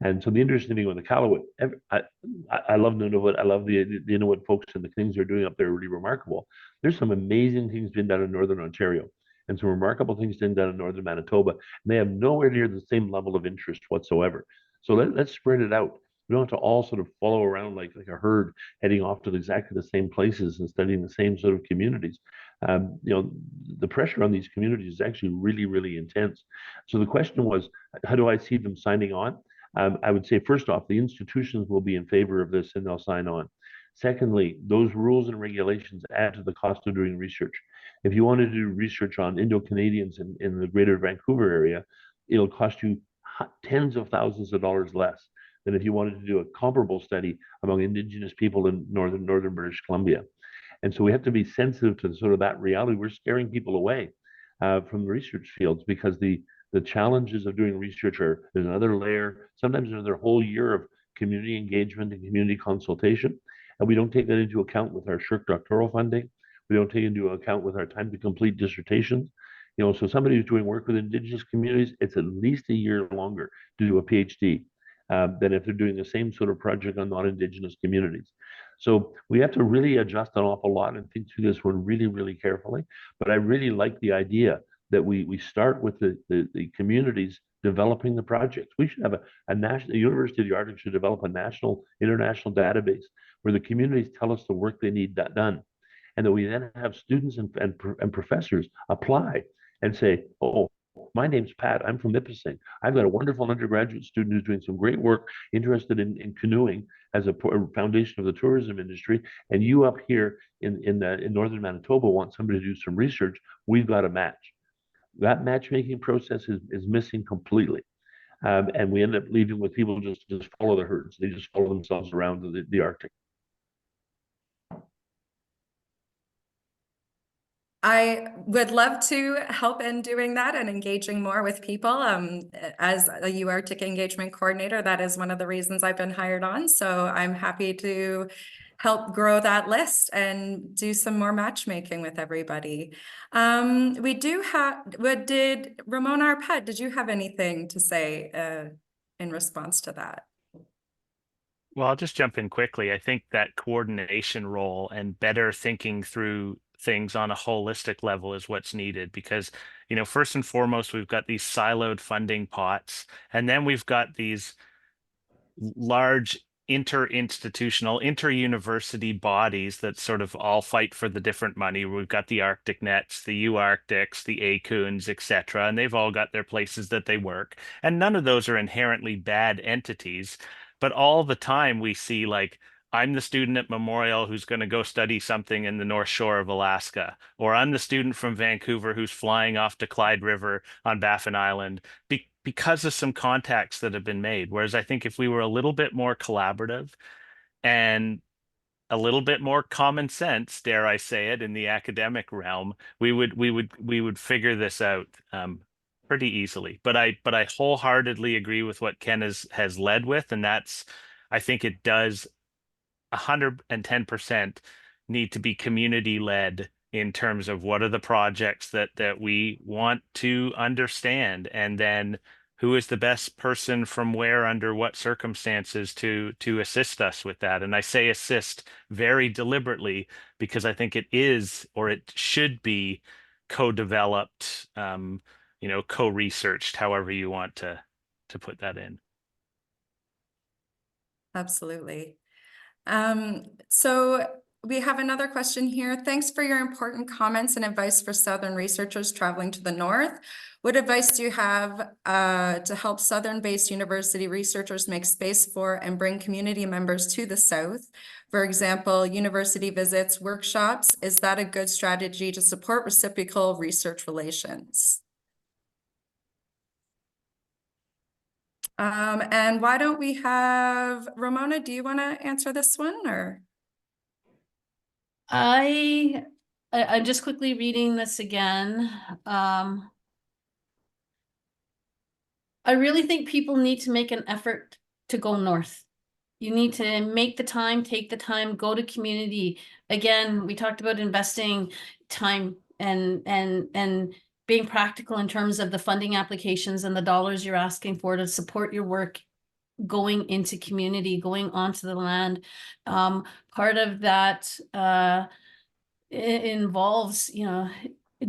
And so the interesting thing with the Iqaluit, I love Nunavut. I love the Inuit folks, and the things they're doing up there are really remarkable. There's some amazing things being done in Northern Ontario and some remarkable things being done in Northern Manitoba. And they have nowhere near the same level of interest whatsoever. So let's spread it out. We don't have to all sort of follow around like a herd heading off to exactly the same places and studying the same sort of communities. You know, the pressure on these communities is actually really, really intense. So the question was, how do I see them signing on? I would say, first off, the institutions will be in favor of this and they'll sign on. Secondly, those rules and regulations add to the cost of doing research. If you want to do research on Indo-Canadians in the greater Vancouver area, it'll cost you tens of thousands of dollars less than if you wanted to do a comparable study among Indigenous people in northern British Columbia. And so we have to be sensitive to sort of that reality. We're scaring people away from research fields because the challenges of doing research are, there's another layer, sometimes another whole year of community engagement and community consultation. And we don't take that into account with our shirk doctoral funding. We don't take into account with our time to complete dissertations. You know, so somebody who's doing work with Indigenous communities, it's at least a year longer to do a PhD than if they're doing the same sort of project on non-Indigenous communities. So we have to really adjust an awful lot and think through this one really, really carefully. But I really like the idea that we start with the communities developing the projects. We should have a national, the University of the Arctic should develop a national, international database where the communities tell us the work they need done. And that we then have students and professors apply and say, "Oh, my name's Pat. I'm from Nipissing. I've got a wonderful undergraduate student who's doing some great work, interested in canoeing as a foundation of the tourism industry. And you up here in northern Manitoba want somebody to do some research. We've got a match." That matchmaking process is missing completely. And we end up leaving with people just follow the herds. They just follow themselves around the Arctic. I would love to help in doing that and engaging more with people. As a UArctic engagement coordinator, that is one of the reasons I've been hired on. So I'm happy to help grow that list and do some more matchmaking with everybody. We do have, did Ramona Arpad, did you have anything to say in response to that? Well, I'll just jump in quickly. I think that coordination role and better thinking through things on a holistic level is what's needed because, first and foremost, we've got these siloed funding pots, and then we've got these large inter-institutional, inter-university bodies that sort of all fight for the different money. We've got the Arctic Nets, the UArctics, the ACUNs, etc., and they've all got their places that they work. And none of those are inherently bad entities, but all the time we see like, I'm the student at Memorial who's going to go study something in the North Shore of Alaska, or I'm the student from Vancouver who's flying off to Clyde River on Baffin Island because of some contacts that have been made. Whereas I think if we were a little bit more collaborative and a little bit more common sense, dare I say it, in the academic realm, we would figure this out pretty easily. But I wholeheartedly agree with what Ken has led with, and that's I think it does 110% need to be community led in terms of what are the projects that we want to understand, and then who is the best person from where under what circumstances to assist us with that. And I say assist very deliberately because I think it is, or it should be, co-developed, co-researched, however you want to put that in. Absolutely. So we have another question here. Thanks for your important comments and advice for Southern researchers traveling to the North. What advice do you have to help Southern-based university researchers make space for and bring community members to the South? For example, university visits, workshops. Is that a good strategy to support reciprocal research relations? And why don't we have Ramona, do you want to answer this one or? I'm just quickly reading this again. I really think people need to make an effort to go north. You need to make the time, take the time, go to community. Again, we talked about investing time and being practical in terms of the funding applications and the dollars you're asking for to support your work going into community, going onto the land. Part of that it involves,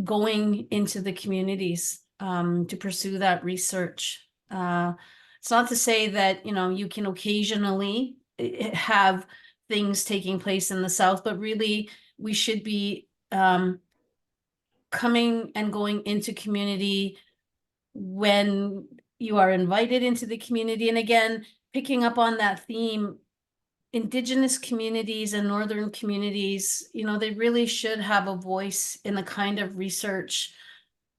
going into the communities to pursue that research. It's not to say that, you can occasionally have things taking place in the South, but really we should be coming and going into community when you are invited into the community. And again, picking up on that theme, Indigenous communities and Northern communities, they really should have a voice in the kind of research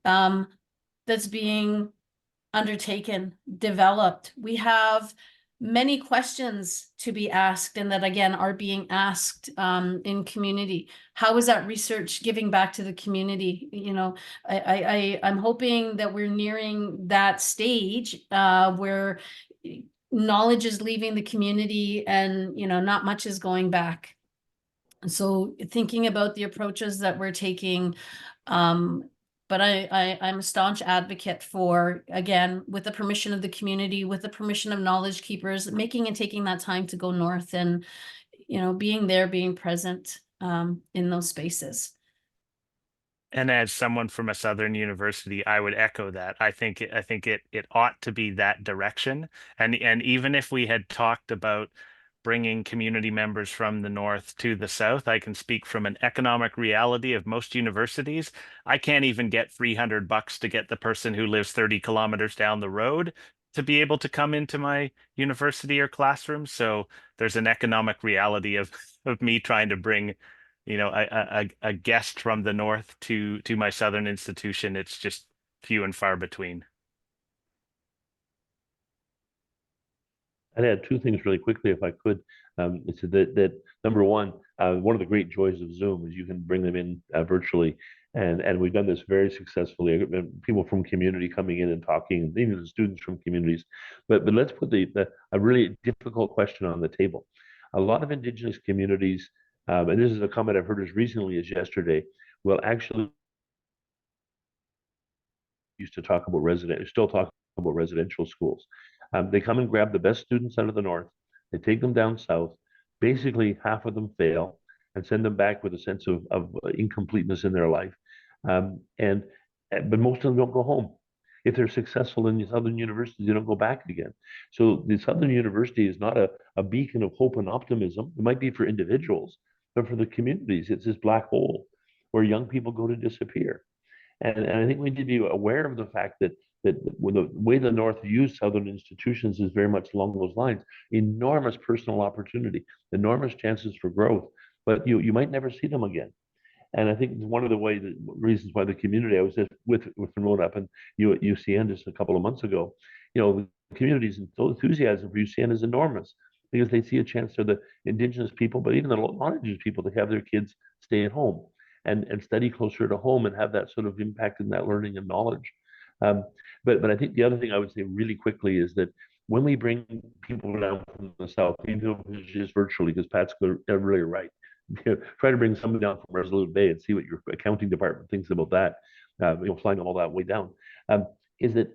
that's being undertaken, developed. We have many questions to be asked and that again are being asked in community. How is that research giving back to the community? I'm hoping that we're nearing that stage where knowledge is leaving the community and not much is going back. So thinking about the approaches that we're taking, but I'm a staunch advocate for, again, with the permission of the community, with the permission of knowledge keepers, making and taking that time to go north and, being there, being present in those spaces. And as someone from a Southern university, I would echo that. I think it ought to be that direction. And even if we had talked about bringing community members from the North to the South, I can speak from an economic reality of most universities. I can't even get $300 to get the person who lives 30 kilometers down the road to be able to come into my university or classroom. So there's an economic reality of me trying to bring a guest from the North to my Southern institution. It's just few and far between. I'd add two things really quickly, if I could. It's that number one of the great joys of Zoom is you can bring them in virtually, And we've done this very successfully. People from community coming in and talking, even the students from communities. But let's put a really difficult question on the table. A lot of Indigenous communities, and this is a comment I've heard as recently as yesterday, will actually still talk about residential schools. They come and grab the best students out of the north. They take them down south. Basically, half of them fail and send them back with a sense of incompleteness in their life. But most of them don't go home. If they're successful in the Southern universities, they don't go back again. So the Southern University is not a beacon of hope and optimism. It might be for individuals, but for the communities, it's this black hole where young people go to disappear. And I think we need to be aware of the fact that when the way the North views Southern institutions is very much along those lines. Enormous personal opportunity, enormous chances for growth, but you might never see them again. And I think one of the reasons why the community, I was just with Ramona up in UCN just a couple of months ago, the community's enthusiasm for UCN is enormous because they see a chance for the Indigenous people, but even the non-Indigenous people, to have their kids stay at home and study closer to home and have that sort of impact in that learning and knowledge. But I think the other thing I would say really quickly is that when we bring people down from the south, even just virtually, because Pat's really right, try to bring somebody down from Resolute Bay and see what your accounting department thinks about that. Flying all that way down, is that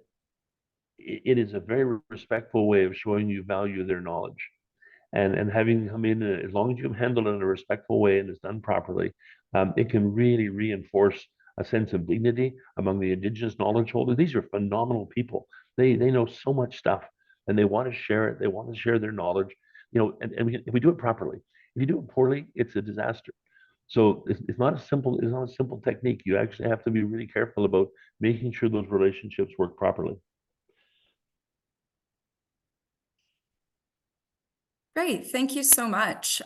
it is a very respectful way of showing you value their knowledge, and having come in, as long as you handle it in a respectful way and it's done properly, it can really reinforce a sense of dignity among the Indigenous knowledge holders. These are phenomenal people. They know so much stuff, and they want to share it. They want to share their knowledge, and if we do it properly. If you do it poorly, it's a disaster. So it's not a simple technique. You actually have to be really careful about making sure those relationships work properly. Great, thank you so much.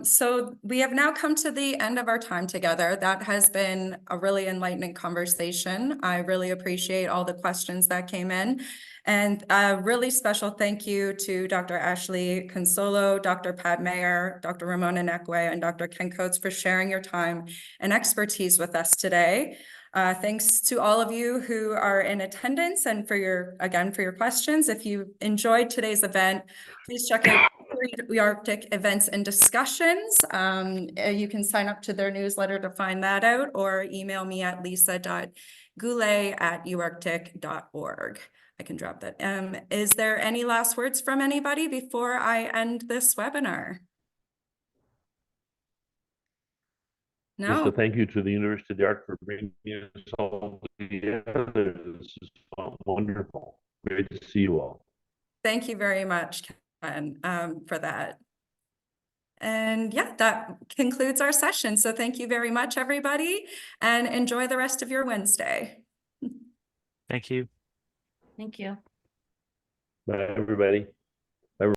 So we have now come to the end of our time together. That has been a really enlightening conversation. I really appreciate all the questions that came in. And a really special thank you to Dr. Ashley Consolo, Dr. Pat Mayer, Dr. Ramona Nekwe, and Dr. Ken Coates for sharing your time and expertise with us today. Thanks to all of you who are in attendance and for your questions. If you enjoyed today's event, please check out UArctic events and discussions. You can sign up to their newsletter to find that out, or email me at lisa.goulet@uarctic.org. I can drop that. Is there any last words from anybody before I end this webinar? No. Just a thank you to the University of the Arc for bringing us all together. This is wonderful. Great to see you all. Thank you very much, Ken, for that. And yeah, that concludes our session. So thank you very much, everybody, and enjoy the rest of your Wednesday. Thank you. Thank you. Bye, everybody.